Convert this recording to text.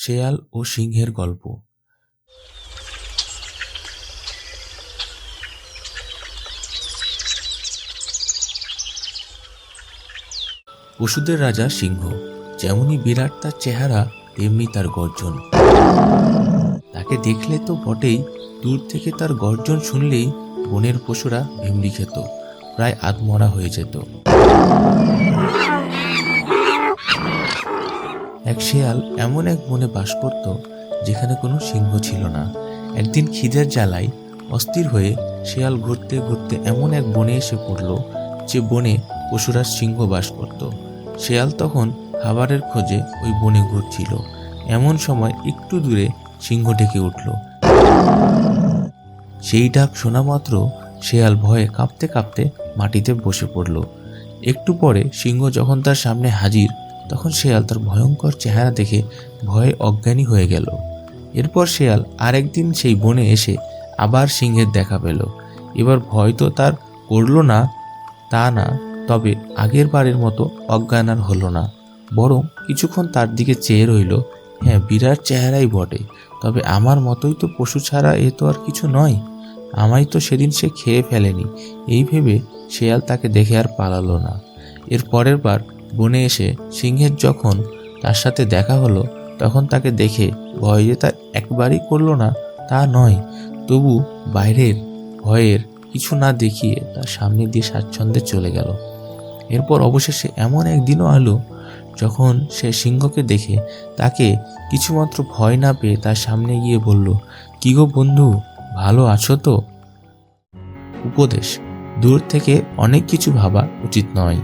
শেয়াল ও সিংহের গল্প। পশুদের রাজা সিংহ, যেমনই বিরাট তার চেহারা তেমনি তার গর্জন। তাকে দেখলে তো বটেই, দূর থেকে তার গর্জন শুনলেই বনের পশুরা ভিমড়ি খেত, প্রায় আধমরা হয়ে যেত। এক শেয়াল এমন এক বনে বাস করত যেখানে কোনো সিংহ ছিল না। একদিন খিদের জ্বালায় অস্থির হয়ে শেয়াল ঘুরতে ঘুরতে এমন এক বনে এসে পড়ল যে বনে পশুরা সিংহ বাস করত। শেয়াল তখন খাবারের খোঁজে ওই বনে ঘুরছিল। এমন সময় একটু দূরে সিংহ ডেকে উঠল। সেই ডাক শোনা মাত্র শেয়াল ভয়ে কাঁপতে কাঁপতে মাটিতে বসে পড়ল। একটু পরে সিংহ যখন তার সামনে হাজির, তখন শেয়াল তার ভয়ঙ্কর চেহারা দেখে ভয়ে অজ্ঞানী হয়ে গেল। এরপর শেয়াল আরেকদিন সেই বনে এসে আবার সিংহের দেখা পেল। এবার ভয় তো তার করল না তা না, তবে আগের বারের মতো অজ্ঞান আর হলো না, বরং কিছুক্ষণ তার দিকে চেয়ে রইল। হ্যাঁ, বিরাট চেহারাই বটে, তবে আমার মতোই তো পশু ছাড়া এ তো আর কিছু নয়। আমায় তো সেদিন সে খেয়ে ফেলেনি, এই ভেবে শেয়াল তাকে দেখে আর পালালো না। এর পরের বার বনে এসে সিংহের যখন তার সাথে দেখা হলো, তখন তাকে দেখে ভয় যে তার একবারই করলো না তা নয়, তবু বাইরের ভয়ের কিছু না দেখিয়ে তার সামনে দিয়ে স্বাচ্ছন্দ্যে চলে গেল। এরপর অবশেষে এমন একদিনও এলো যখন সে সিংহকে দেখে তাকে কিছুমাত্র ভয় না পেয়ে তার সামনে গিয়ে বলল, কি গো বন্ধু, ভালো আছো তো? উপদেশ: দূর থেকে অনেক কিছু ভাবা উচিত নয়।